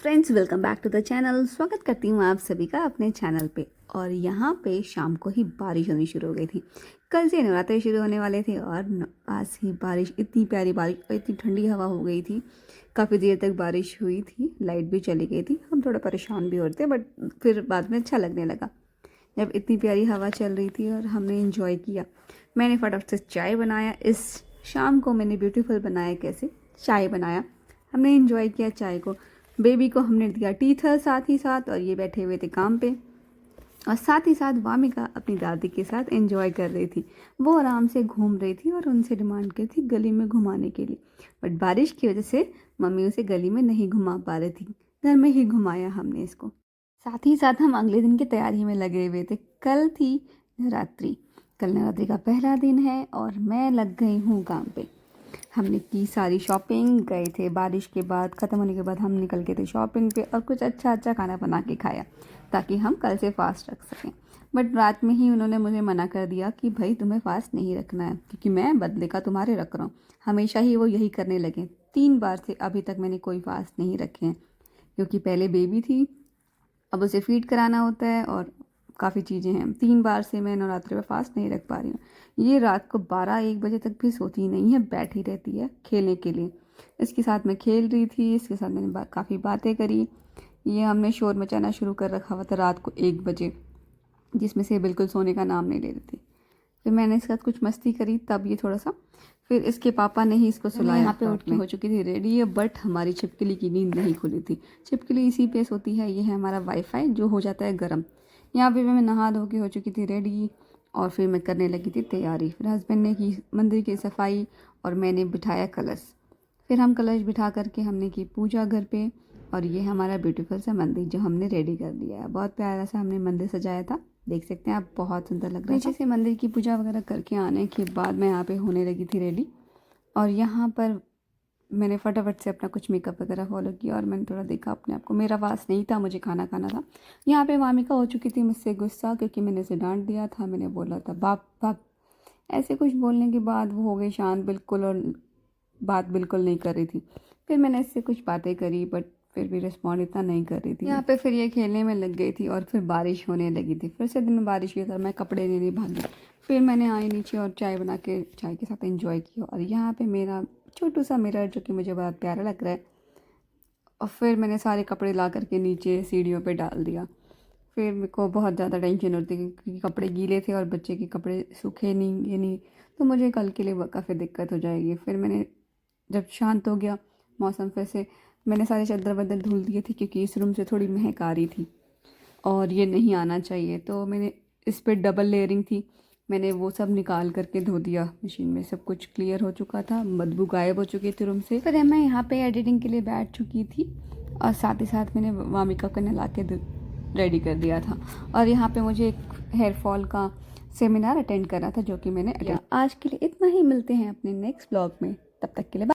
Friends, welcome back to the channel. स्वागत करती हूँ आप सभी का अपने चैनल पे। और यहाँ पे शाम को ही बारिश होनी शुरू हो गई थी। कल से नवरात्रे शुरू होने वाले थे और आज ही बारिश, इतनी प्यारी बारिश और इतनी ठंडी हवा हो गई थी। काफ़ी देर तक बारिश हुई थी, लाइट भी चली गई थी। हम थोड़ा परेशान भी हो रहे थे, बट फिर बाद में अच्छा लगने लगा जब इतनी प्यारी हवा चल रही थी और हमने इन्जॉय किया। मैंने फटाफट से चाय बनाया। इस शाम को मैंने ब्यूटीफुल बनाया, कैसे चाय बनाया, हमने इन्जॉय किया चाय को। बेबी को हमने दिया टीथर साथ ही साथ, और ये बैठे हुए थे काम पे। और साथ ही साथ वामिका अपनी दादी के साथ एंजॉय कर रही थी। वो आराम से घूम रही थी और उनसे डिमांड की थी गली में घुमाने के लिए, बट बारिश की वजह से मम्मी उसे गली में नहीं घुमा पा रही थी। घर में ही घुमाया हमने इसको। साथ ही साथ हम अगले दिन की तैयारी में लगे हुए थे। कल थी नवरात्रि। कल नवरात्रि का पहला दिन है और मैं लग गई हूँ काम पे। हमने की सारी शॉपिंग, गए थे बारिश के बाद, ख़त्म होने के बाद हम निकल गए थे शॉपिंग पे और कुछ अच्छा अच्छा खाना बना के खाया ताकि हम कल से फास्ट रख सकें। बट रात में ही उन्होंने मुझे मना कर दिया कि भाई तुम्हें फास्ट नहीं रखना है, क्योंकि मैं बदले का तुम्हारे रख रहा हूँ। हमेशा ही वो यही करने लगे। 3 बार से अभी तक मैंने कोई फास्ट नहीं रखे हैं, क्योंकि पहले बेबी थी, अब उसे फीड कराना होता है और काफ़ी चीज़ें हैं। 3 बार से मैं नवरात्रि में फास्ट नहीं रख पा रही हूँ। ये रात को 12-1 बजे तक भी सोती नहीं है, बैठी रहती है खेलने के लिए। इसके साथ मैं खेल रही थी, इसके साथ मैंने काफ़ी बातें करी। ये हमने शोर मचाना शुरू कर रखा हुआ था रात को 1 बजे, जिसमें से बिल्कुल सोने का नाम नहीं ले रही थी। फिर मैंने इसके साथ कुछ मस्ती करी, तब ये थोड़ा सा, फिर इसके पापा ने ही इसको सुलाया। यहाँ पे उठ के हो चुकी थी रेडी, बट हमारी छिपकली की नींद नहीं खुली थी। छिपकली इसी पे सोती है। ये है हमारा वाईफाई जो हो जाता है गर्म। यहाँ पे मैं नहा धो के हो चुकी थी रेडी और फिर मैं करने लगी थी तैयारी। फिर हस्बैंड ने की मंदिर की सफाई और मैंने बिठाया कलश। फिर हम कलश बिठा करके हमने की पूजा घर पे। और ये हमारा ब्यूटीफुल सा मंदिर जो हमने रेडी कर दिया है। बहुत प्यारा सा हमने मंदिर सजाया था, देख सकते हैं आप, बहुत सुंदर लग रहा है। नीचे से मंदिर की पूजा वगैरह करके आने के बाद मैं यहाँ पे होने लगी थी रेडी। और यहाँ पर मैंने फटाफट से अपना कुछ मेकअप वगैरह फॉलो किया और मैंने थोड़ा देखा अपने आप को। मेरा पास नहीं था, मुझे खाना खाना था। यहाँ पे वामिका हो चुकी थी मुझसे गुस्सा, क्योंकि मैंने उसे डांट दिया था। मैंने बोला था बाप बाप, ऐसे कुछ बोलने के बाद वो हो गई शांत बिल्कुल और बात बिल्कुल नहीं कर रही थी। फिर मैंने इससे कुछ बातें करी, बट फिर भी रिस्पॉन्ड इतना नहीं कर रही थी। यहाँ पे फिर ये खेलने में लग गई थी और फिर बारिश होने लगी थी। फिर से दिन में बारिश हुई था, मैं कपड़े लेने भागी। फिर मैंने आई नीचे और चाय बना के चाय के साथ एंजॉय किया। और यहाँ पे मेरा छोटू सा मिरर जो कि मुझे बहुत प्यारा लग रहा है। और फिर मैंने सारे कपड़े ला करके नीचे सीढ़ियों पे डाल दिया। फिर मेरे को बहुत ज़्यादा टेंशन होती है क्योंकि कपड़े गीले थे और बच्चे के कपड़े सूखे नहीं, ये नहीं, तो मुझे कल के लिए काफ़ी दिक्कत हो जाएगी। फिर मैंने जब शांत हो गया मौसम, फिर से मैंने सारे चादर वादर धुल दिए थे, क्योंकि इस रूम से थोड़ी महक आ रही थी और ये नहीं आना चाहिए। तो मैंने इस पर डबल लेयरिंग थी, मैंने वो सब निकाल करके धो दिया मशीन में। सब कुछ क्लियर हो चुका था, बदबू गायब हो चुकी थी रूम से। फिर मैं यहाँ पे एडिटिंग के लिए बैठ चुकी थी और साथ ही साथ मैंने वामिका को नहला के रेडी कर दिया था। और यहाँ पे मुझे एक हेयर फॉल का सेमिनार अटेंड करना था, जो कि मैंने अटेंड। आज के लिए इतना ही, मिलते हैं अपने नेक्स्ट ब्लॉग में, तब तक के लिए